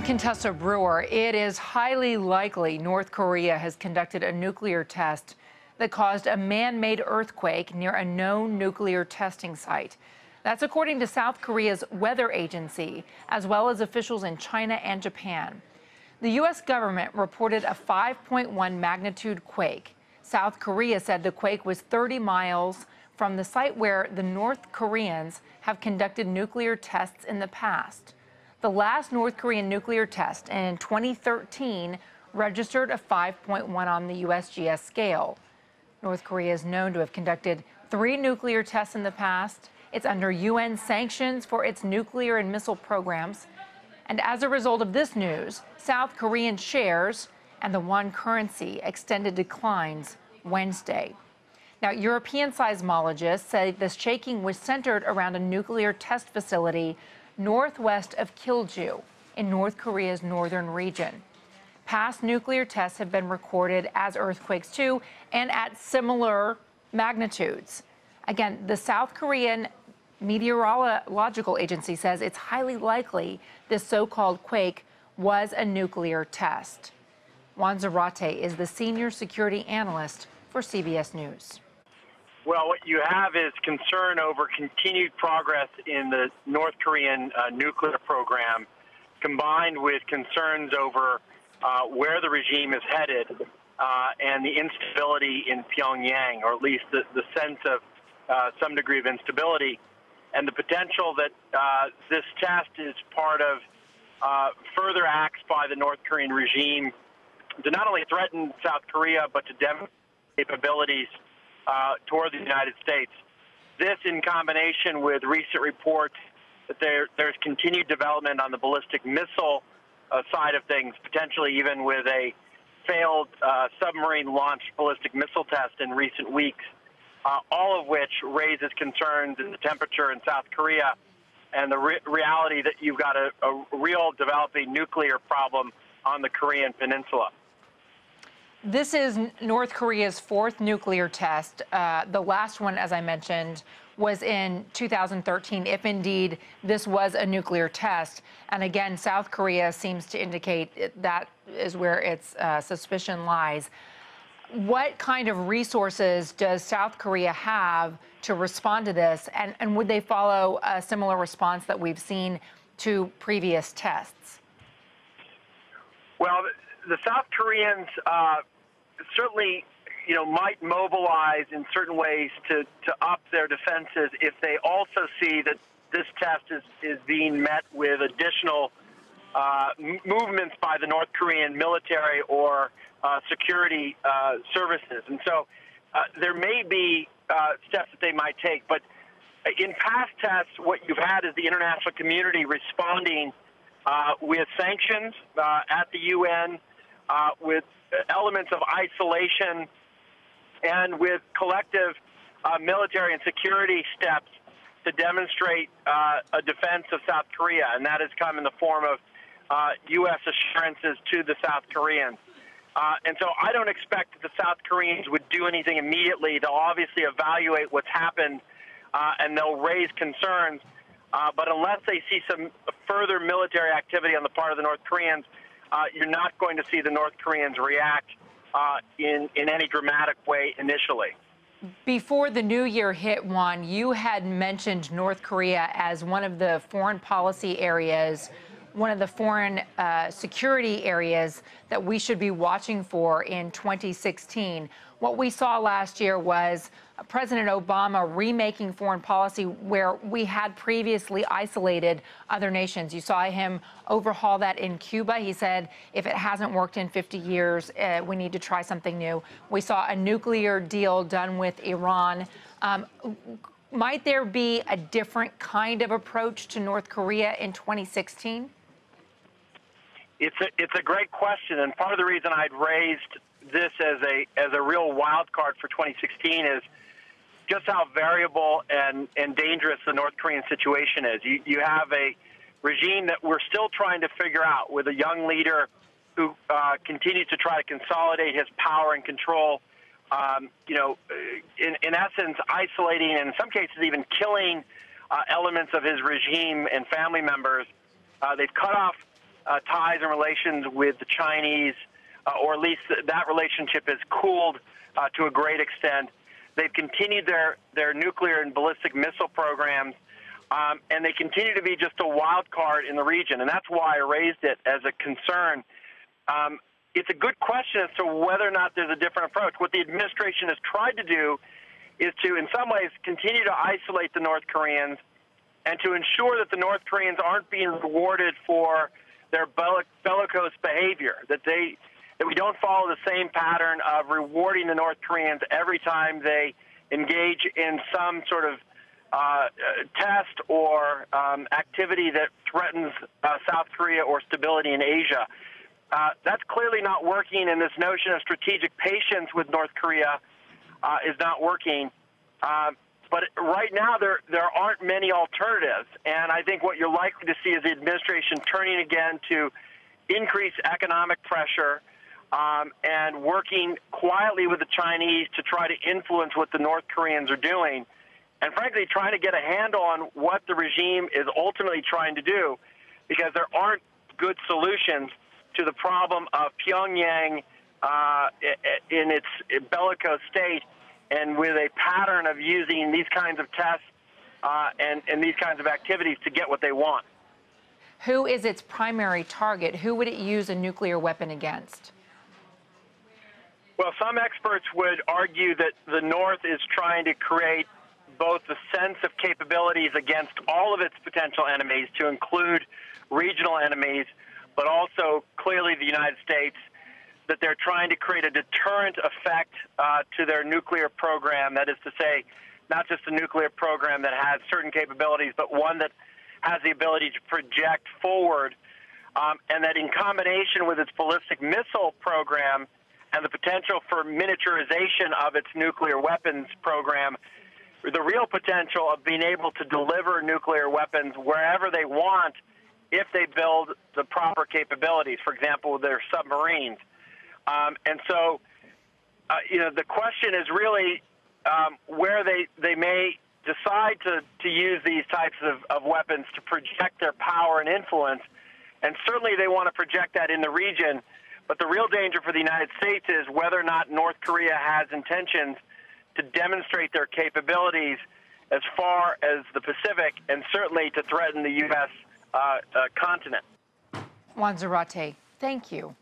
Contessa Brewer, it is highly likely North Korea has conducted a nuclear test that caused a man-made earthquake near a known nuclear testing site. That's according to South Korea's weather agency, as well as officials in China and Japan. The U.S. government reported a 5.1 magnitude quake. South Korea said the quake was 30 miles from the site where the North Koreans have conducted nuclear tests in the past. The last North Korean nuclear test in 2013 registered a 5.1 on the USGS scale. North Korea is known to have conducted 3 nuclear tests in the past. It's under UN sanctions for its nuclear and missile programs. And as a result of this news, South Korean shares and the won currency extended declines Wednesday. Now, European seismologists say the shaking was centered around a nuclear test facility northwest of Kilju in North Korea's northern region. Past nuclear tests have been recorded as earthquakes too, and at similar magnitudes. Again, the South Korean Meteorological Agency says it's highly likely this so-called quake was a nuclear test. Juan Zarate is the senior security analyst for CBS News. Well, what you have is concern over continued progress in the North Korean nuclear program, combined with concerns over where the regime is headed and the instability in Pyongyang, or at least the sense of some degree of instability, and the potential that this test is part of further acts by the North Korean regime to not only threaten South Korea, but to demonstrate capabilities toward the United States. This, in combination with recent reports that there's continued development on the ballistic missile side of things, potentially even with a failed submarine-launched ballistic missile test in recent weeks, all of which raises concerns in the temperature in South Korea and the reality that you've got a real developing nuclear problem on the Korean peninsula. This is North Korea's 4th nuclear test. The last one, as I mentioned, was in 2013, if indeed this was a nuclear test. And again, South Korea seems to indicate that is where its suspicion lies. What kind of resources does South Korea have to respond to this? And would they follow a similar response that we've seen to previous tests? Well, the South Koreans certainly, might mobilize in certain ways to up their defenses if they also see that this test is being met with additional movements by the North Korean military or security services. And so there may be steps that they might take. But in past tests, what you've had is the international community responding with sanctions at the UN, with elements of isolation, and with collective military and security steps to demonstrate a defense of South Korea, and that has come in the form of U.S. assurances to the South Koreans. And so I don't expect that the South Koreans would do anything immediately. They'll obviously evaluate what's happened, and they'll raise concerns. But unless they see some further military activity on the part of the North Koreans, you're not going to see the North Koreans react in any dramatic way initially. Before the new year hit, Juan, you had mentioned North Korea as one of the foreign policy areas, one of the foreign security areas that we should be watching for in 2016. What we saw last year was President Obama remaking foreign policy where we had previously isolated other nations. You saw him overhaul that in Cuba. He said, if it hasn't worked in 50 years, we need to try something new. We saw a nuclear deal done with Iran. Might there be a different kind of approach to North Korea in 2016? It's a great question, and part of the reason I'd raised this as a real wild card for 2016 is just how variable and dangerous the North Korean situation is. You have a regime that we're still trying to figure out, with a young leader who continues to try to consolidate his power and control, in essence isolating and in some cases even killing elements of his regime and family members. They've cut off ties and relations with the Chinese, or at least that relationship has cooled to a great extent. They've continued their nuclear and ballistic missile programs, and they continue to be just a wild card in the region, and that's why I raised it as a concern. It's a good question as to whether or not there's a different approach. What the administration has tried to do is to, in some ways, continue to isolate the North Koreans and to ensure that the North Koreans aren't being rewarded for their bellicose behavior, that we don't follow the same pattern of rewarding the North Koreans every time they engage in some sort of test or activity that threatens South Korea or stability in Asia. That's clearly not working, and this notion of strategic patience with North Korea is not working. But right now, there aren't many alternatives, and I think what you're likely to see is the administration turning again to increase economic pressure and working quietly with the Chinese to try to influence what the North Koreans are doing, and frankly, trying to get a handle on what the regime is ultimately trying to do, because there aren't good solutions to the problem of Pyongyang in its bellicose state and with a pattern of using these kinds of tests and these kinds of activities to get what they want. Who is its primary target? Who would it use a nuclear weapon against? Well, some experts would argue that the North is trying to create both the sense of capabilities against all of its potential enemies, to include regional enemies, but also clearly the United States, that they're trying to create a deterrent effect to their nuclear program. That is to say, not just a nuclear program that has certain capabilities, but one that has the ability to project forward, and that in combination with its ballistic missile program and the potential for miniaturization of its nuclear weapons program, the real potential of being able to deliver nuclear weapons wherever they want if they build the proper capabilities, for example, with their submarines. And so, the question is really where they may decide to use these types of weapons to project their power and influence. And certainly they want to project that in the region. But the real danger for the United States is whether or not North Korea has intentions to demonstrate their capabilities as far as the Pacific, and certainly to threaten the U.S. Continent. Juan Zarate, thank you.